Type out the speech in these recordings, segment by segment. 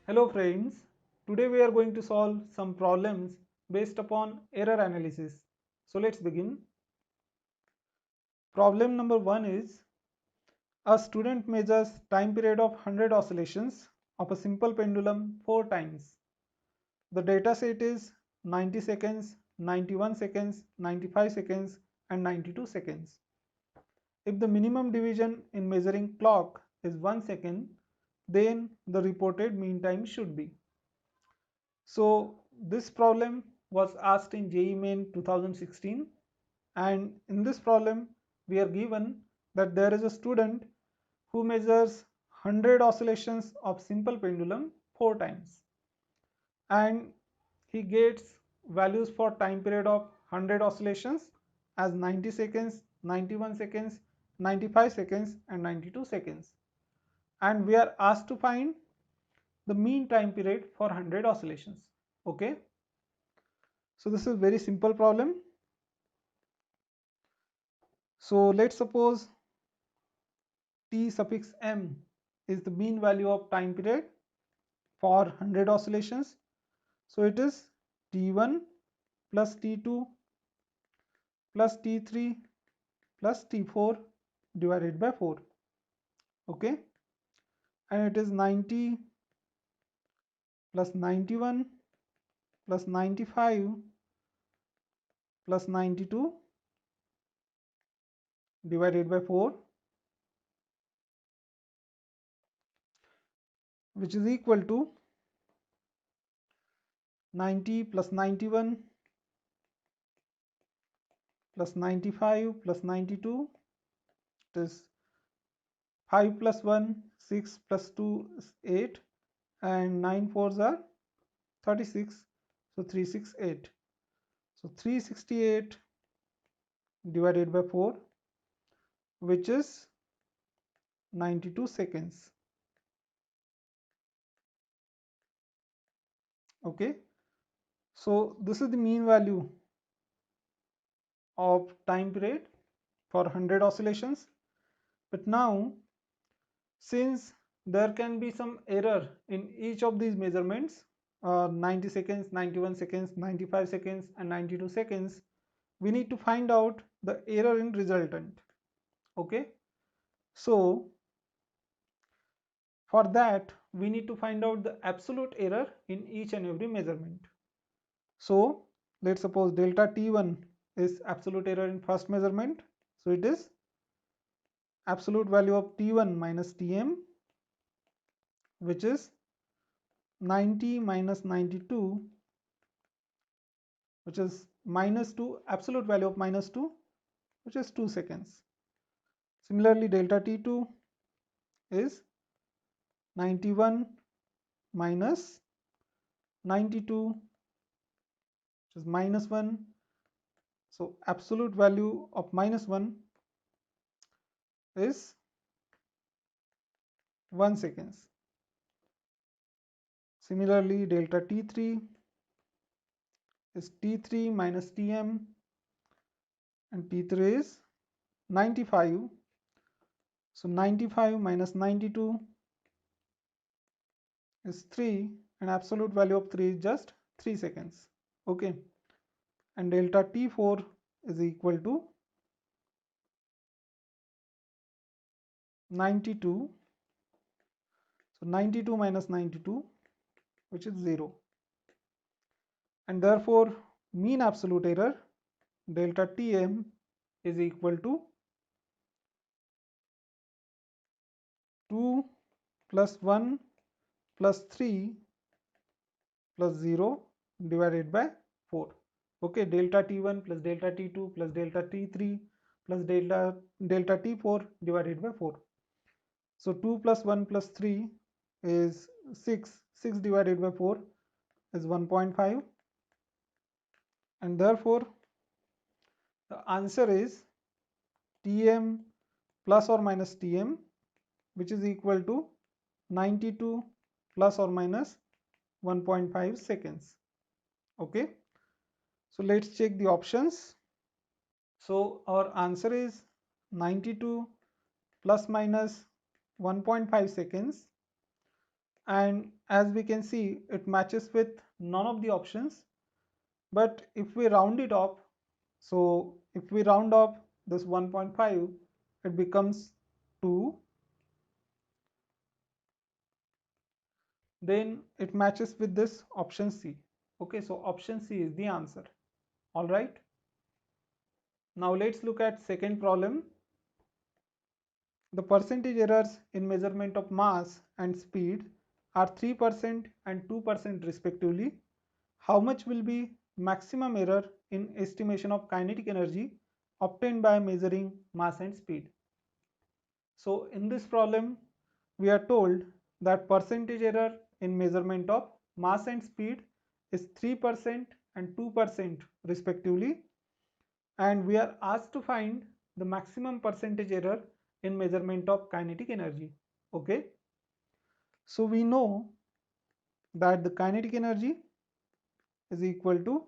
Hello friends, today we are going to solve some problems based upon error analysis. So let's begin. Problem number 1 is a student measures time period of 100 oscillations of a simple pendulum 4 times. The data set is 90 seconds, 91 seconds, 95 seconds and 92 seconds. If the minimum division in measuring clock is 1 second, then the reported mean time should be. So this problem was asked in JEE Main 2016, and in this problem we are given that there is a student who measures 100 oscillations of simple pendulum 4 times, and he gets values for time period of 100 oscillations as 90 seconds, 91 seconds, 95 seconds and 92 seconds, and we are asked to find the mean time period for 100 oscillations. Okay, so this is very simple problem. So let's suppose t suffix m is the mean value of time period for 100 oscillations. So it is t1 plus t2 plus t3 plus t4 divided by 4. Okay, and it is 90 plus 91 plus 95 plus 92 divided by 4, which is equal to 90 plus 91 plus 95 plus 92. It is 5 plus 1, 6 plus 2 is 8, and 9 fours are 36, so 368. So 368 divided by 4, which is 92 seconds. Okay, so this is the mean value of time period for 100 oscillations. But now, since there can be some error in each of these measurements, 90 seconds, 91 seconds, 95 seconds and 92 seconds, we need to find out the error in resultant. Okay, so for that we need to find out the absolute error in each and every measurement. So let's suppose delta t1 is absolute error in first measurement, so it is absolute value of t1 minus tm, which is 90 minus 92, which is minus 2, absolute value of minus 2, which is 2 seconds. Similarly, delta t2 is 91 minus 92, which is minus 1. So absolute value of minus 1 is 1 seconds. Similarly, delta t3 is t3 minus tm, and t3 is 95. So 95 minus 92 is 3, and absolute value of 3 is just 3 seconds. Okay, and delta t4 is equal to 92. So 92 minus 92, which is 0, and therefore mean absolute error delta tm is equal to 2 plus 1 plus 3 plus 0 divided by 4. Okay, delta t1 plus delta t2 plus delta t3 plus delta t4 divided by 4. So 2 plus 1 plus 3 is 6. 6 divided by 4 is 1.5, and therefore the answer is tm plus or minus tm, which is equal to 92 plus or minus 1.5 seconds. Okay, so let's check the options. So our answer is 92 plus minus 1.5 seconds, and as we can see it matches with none of the options. But if we round it off, so if we round off this 1.5, it becomes 2, then it matches with this option C. Okay, so option C is the answer. All right. Now let's look at second problem. The percentage errors in measurement of mass and speed are 3% and 2% respectively. How much will be maximum error in estimation of kinetic energy obtained by measuring mass and speed? So in this problem, we are told that percentage error in measurement of mass and speed is 3% and 2% respectively, and we are asked to find the maximum percentage error in measurement of kinetic energy. Okay, so we know that the kinetic energy is equal to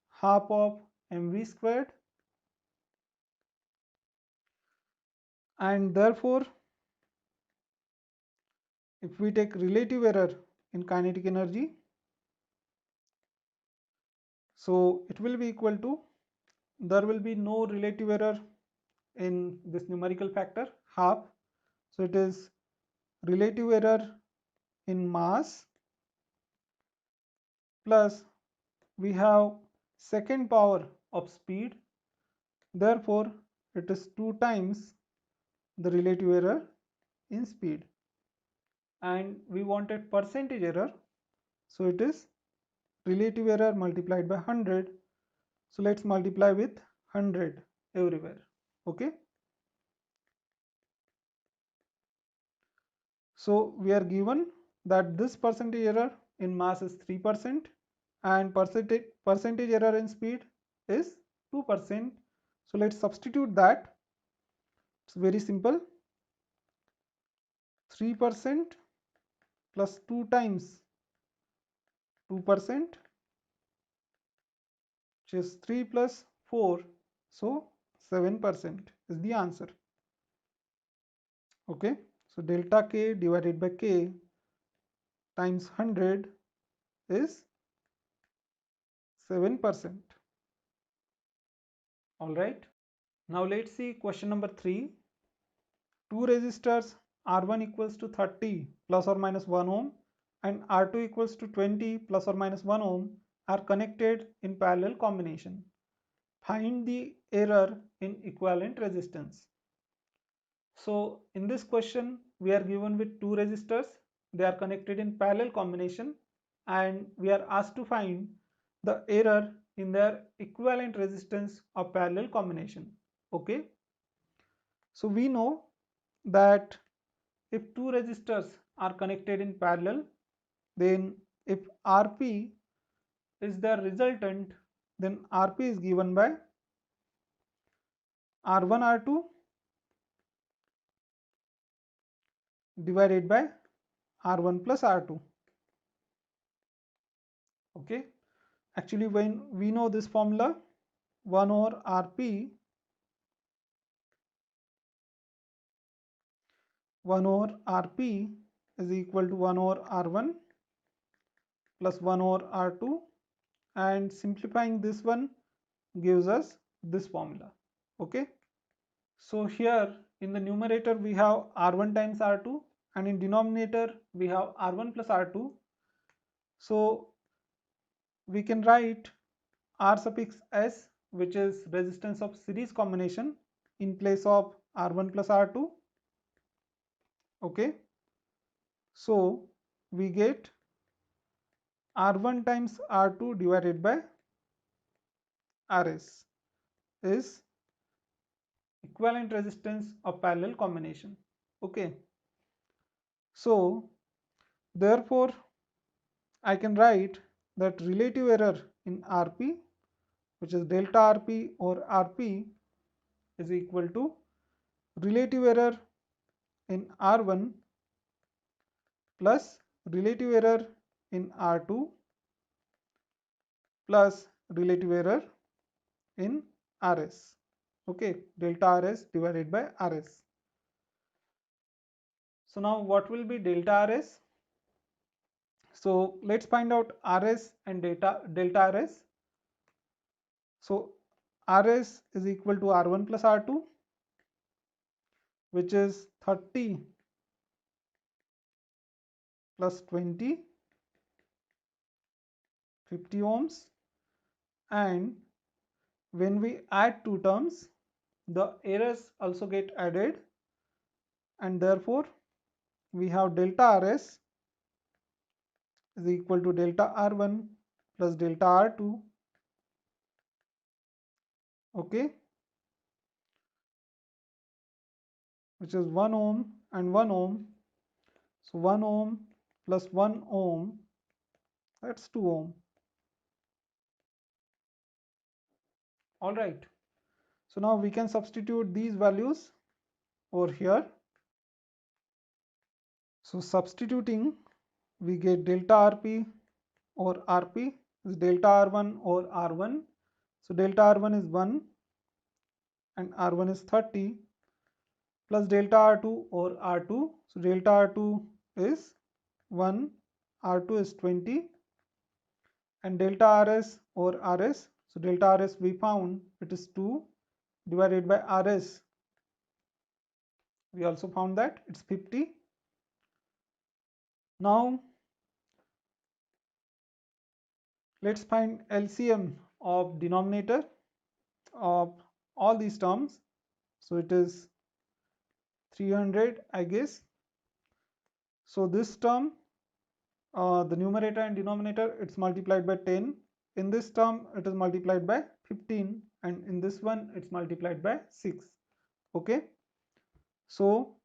half of mv squared, and therefore if we take relative error in kinetic energy, so it will be equal to, there will be no relative error in this numerical factor half, so it is relative error in mass plus we have second power of speed, therefore it is 2 times the relative error in speed, and we wanted percentage error, so it is relative error multiplied by 100, so let's multiply with 100 everywhere. Okay, so we are given that this percentage error in mass is 3% and percentage error in speed is 2%. So let's substitute that. It's very simple. 3% plus 2 times 2%, which is 3 plus 4, so 7% is the answer. Okay, so delta K divided by K times 100 is 7%. All right. Now let's see question number 3. Two resistors R1 equals to 30 plus or minus 1 ohm and R2 equals to 20 plus or minus 1 ohm are connected in parallel combination. Find the error in equivalent resistance. So in this question we are given with two resistors, they are connected in parallel combination, and we are asked to find the error in their equivalent resistance of parallel combination. Okay, so we know that if two resistors are connected in parallel, then if Rp is the resultant, then Rp is given by R1 R2 divided by R1 plus R2. Okay, actually when we know this formula, 1 over Rp 1 over Rp is equal to 1 over R1 plus 1 over R2, and simplifying this one gives us this formula. Okay, so here in the numerator we have R1 times R2 and in denominator we have R1 plus R2. So we can write R suffix S, which is resistance of series combination, in place of R1 plus R2. Okay, so we get R1 times R2 divided by Rs is equivalent resistance of parallel combination. Okay, so therefore I can write that relative error in Rp, which is delta Rp or Rp, is equal to relative error in R1 plus relative error in R2 plus relative error in Rs. Okay, delta Rs divided by Rs. So now what will be delta Rs? So let's find out RS and delta RS. So RS is equal to R1 plus R2, which is 30 plus 20, 50 ohms. And when we add two terms, the errors also get added, and therefore we have delta RS is equal to delta R1 plus delta R2. Okay, which is 1 ohm and 1 ohm. So 1 ohm plus 1 ohm, that's 2 ohm. All right. So now we can substitute these values over here. So substituting, we get delta RP or RP is delta R1 or R1. So delta R1 is 1 and R1 is 30 plus delta R2 or R2. So delta R2 is 1, R2 is 20, and delta RS or RS. So delta RS we found it is 2 divided by RS. We also found that it's 50. Now let's find LCM of denominator of all these terms. So it is 300, I guess. So this term, the numerator and denominator, it's multiplied by 10. In this term, it is multiplied by 15, and in this one, it's multiplied by 6. Okay. So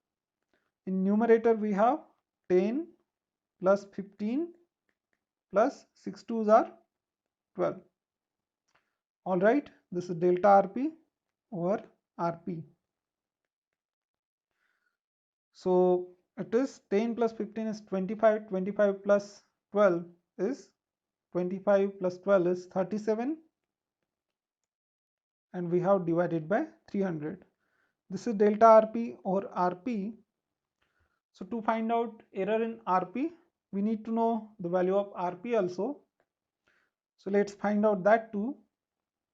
in numerator, we have 10 plus 15 plus 6 2s are 12. All right. This is delta RP over RP. So it is 10 plus 15 is 25, 25 plus 12 is 25 plus 12 is 37, and we have divided by 300. This is delta RP or RP. So to find out error in RP, we need to know the value of RP also. So let's find out that too.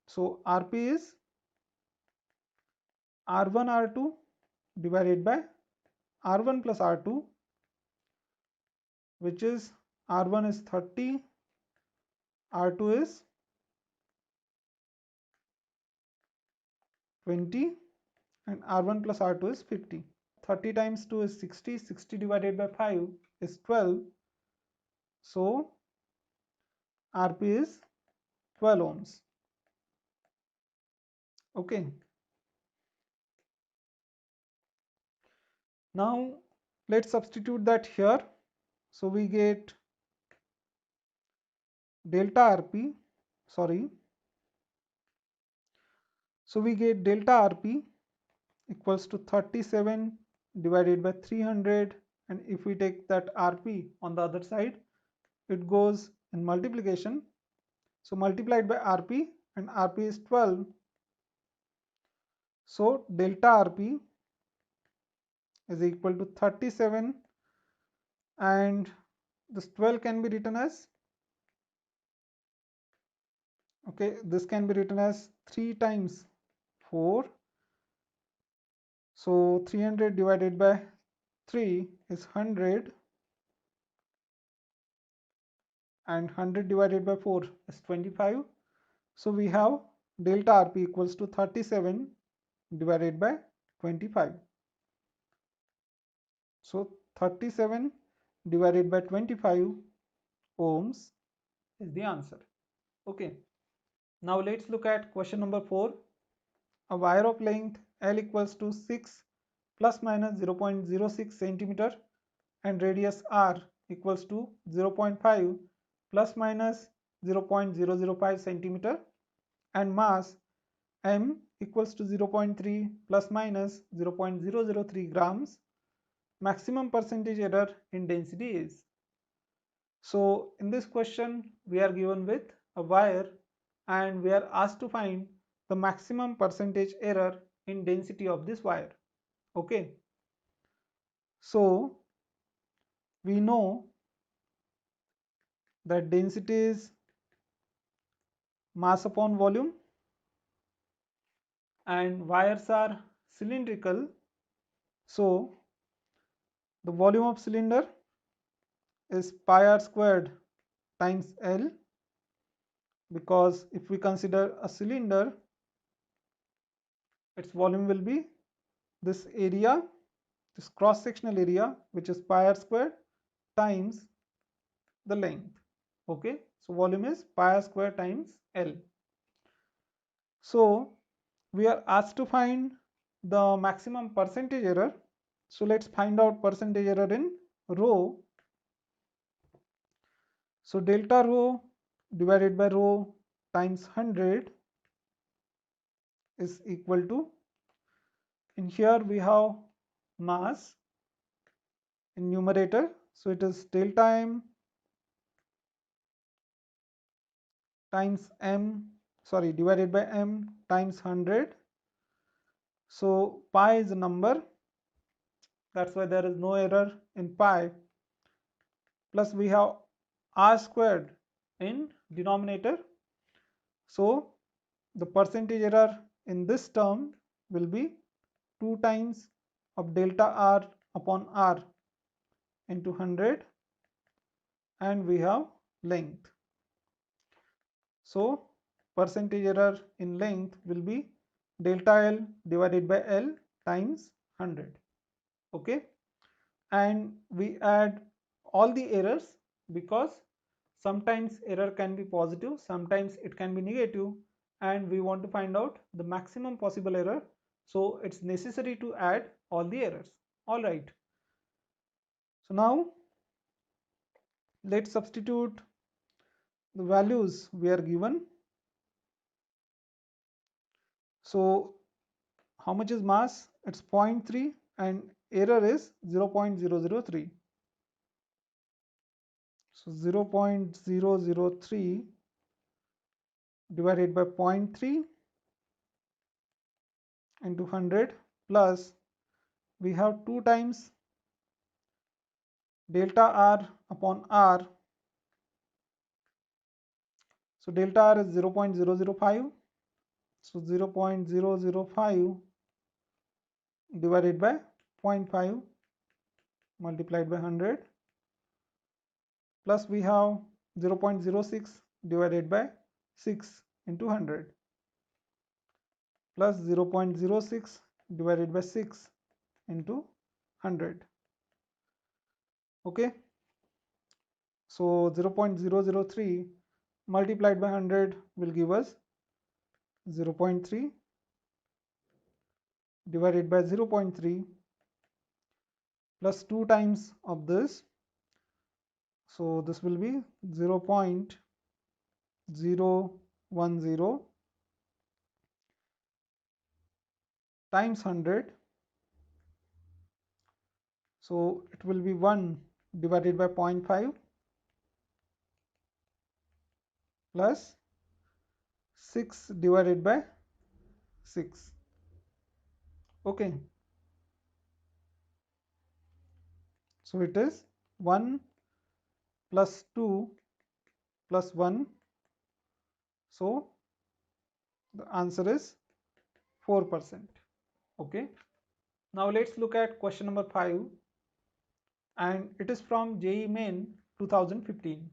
So RP is R1 R2 divided by R1 plus R2, which is R1 is 30, R2 is 20, and R1 plus R2 is 50. 30 times 2 is 60, 60 divided by 5 is 12. So RP is 12 ohms. Okay. Now let's substitute that here. So we get delta RP, sorry. So we get delta RP equals to 37 divided by 300, and if we take that RP on the other side, it goes in multiplication. So multiplied by RP, and RP is 12. So delta RP is equal to 37, and this 12 can be written as, okay, this can be written as 3 times 4. So 300 divided by 3 is 100, and 100 divided by 4 is 25. So we have delta RP equals to 37 divided by 25. So 37 divided by 25 ohms is the answer. Okay. Now let's look at question number 4. A wire of length L equals to 6 plus minus 0.06 centimeter and radius R equals to 0.5 plus minus 0.005 centimeter and mass M equals to 0.3 plus minus 0.003 grams. Maximum percentage error in density is. So in this question we are given with a wire and we are asked to find the maximum percentage error in density of this wire. Okay. So we know that density is mass upon volume, and wires are cylindrical, so the volume of cylinder is pi r squared times L, because if we consider a cylinder, its volume will be this area, this cross sectional area, which is pi r squared times the length. Okay, so volume is pi r squared times L. So we are asked to find the maximum percentage error. So let's find out percentage error in rho. So delta rho divided by rho times 100 is equal to, in here we have mass in numerator, so it is delta m times m, sorry, divided by m times 100. So pi is a number, that's why there is no error in pi, plus we have r squared in denominator. So the percentage error in this term will be 2 times of delta r upon r into 100, and we have length. So percentage error in length will be delta L divided by L times 100. Okay, and we add all the errors, because sometimes error can be positive, sometimes it can be negative, and we want to find out the maximum possible error, so it's necessary to add all the errors. All right, so now let's substitute the values we are given. So how much is mass? It's 0.3 and error is 0.003. So 0.003 divided by 0.3 into 100, plus we have 2 times delta r upon r. So delta r is 0.005. So 0.005 divided by 0.5 multiplied by 100, plus we have 0.06 divided by 6 into 100, plus 0.06 divided by 6 into 100. Okay, so 0.003 multiplied by 100 will give us 0.3 divided by 0.3 plus 2 times of this, so this will be 0.010 times 100, so it will be 1 divided by 0.5 plus 6 divided by 6. Okay, so it is 1 plus 2 plus 1, so the answer is 4%. Okay, now let's look at question number 5, and it is from JEE Main 2015.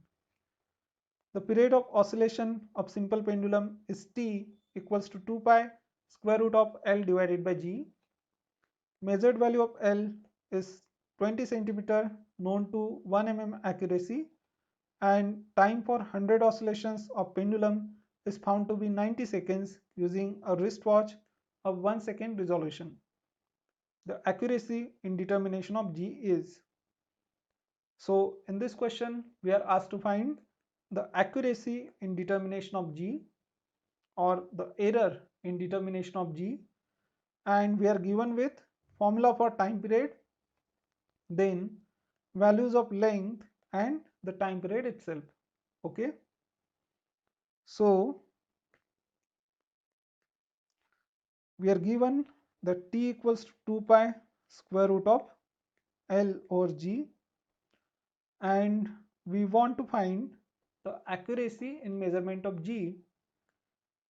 The period of oscillation of simple pendulum is T equals to 2 pi square root of L divided by G. Measured value of L is 20 centimeter, known to 1 mm accuracy, and time for 100 oscillations of pendulum is found to be 90 seconds using a wristwatch of 1 second resolution. The accuracy in determination of G is. So in this question we are asked to find the accuracy in determination of G, or the error in determination of G, and we are given with formula for time period, then values of length and the time period itself. Okay, so we are given that T equals to 2 pi square root of L over G, and we want to find the accuracy in measurement of G.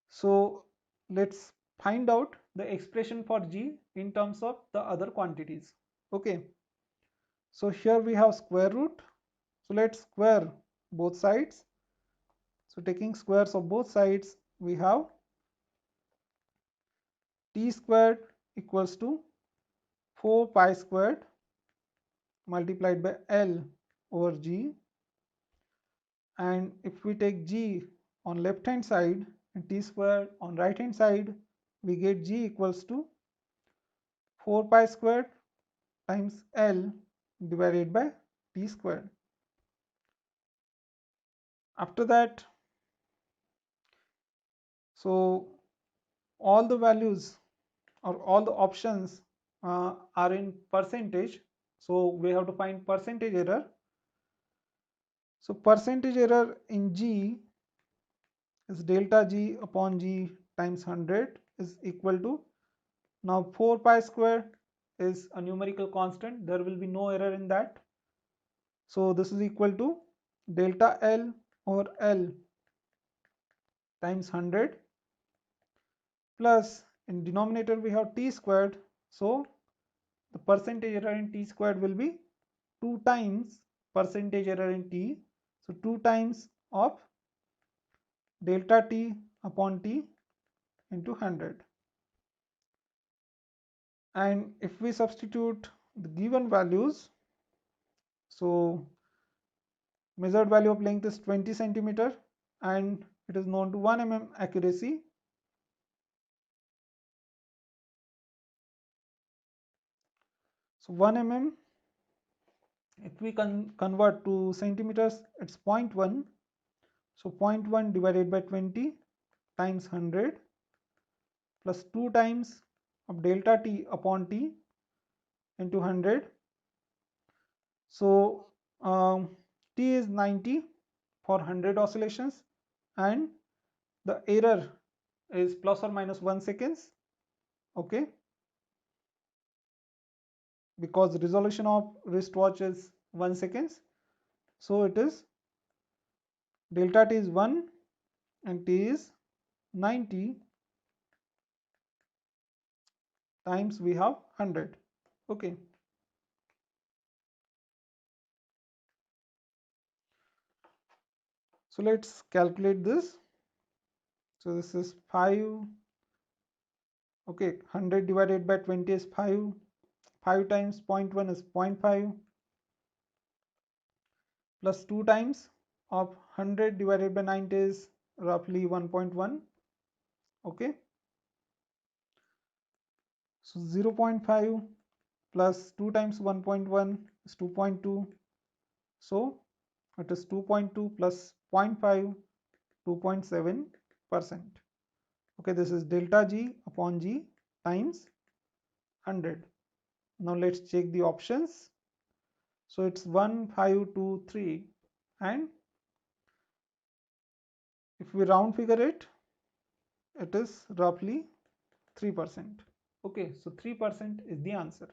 So let's find out the expression for G in terms of the other quantities. Okay, so here we have square root. So let's square both sides. So taking squares of both sides, we have t squared equals to 4 pi squared multiplied by L over G. And if we take G on left hand side and t squared on right hand side, we get G equals to 4 pi squared times L divided by t squared. After that, so all the values or all the options are in percentage. So we have to find percentage error. So percentage error in G is delta G upon G times 100 is equal to, now 4 pi square is a numerical constant. There will be no error in that. So this is equal to delta L over L times 100 plus in denominator we have t squared. So the percentage error in t squared will be 2 times percentage error in t. So 2 times of delta t upon t into 100. And if we substitute the given values, so measured value of length is 20 centimeter and it is known to 1 mm accuracy. So 1 mm, if we convert to centimeters, it's 0.1. So 0.1 divided by 20 times 100 plus 2 times of delta t upon t into 100. So t is 90 for 100 oscillations and the error is plus or minus 1 seconds. Okay, because resolution of wristwatch is 1 seconds. So it is delta t is 1 and t is 90 times we have 100. Okay. So let's calculate this. So this is 5. Okay, 100 divided by 20 is 5. 5 times 0.1 is 0.5 plus 2 times of 100 divided by 90 is roughly 1.1. Okay. So 0.5 plus 2 times 1.1 is 2.2. So it is 2.2 plus 0.5, 2.7%. Okay, this is delta G upon G times 100. Now let's check the options. So it's 1, 5, 2, 3 and if we round figure it, it is roughly 3%. Okay, so 3% is the answer.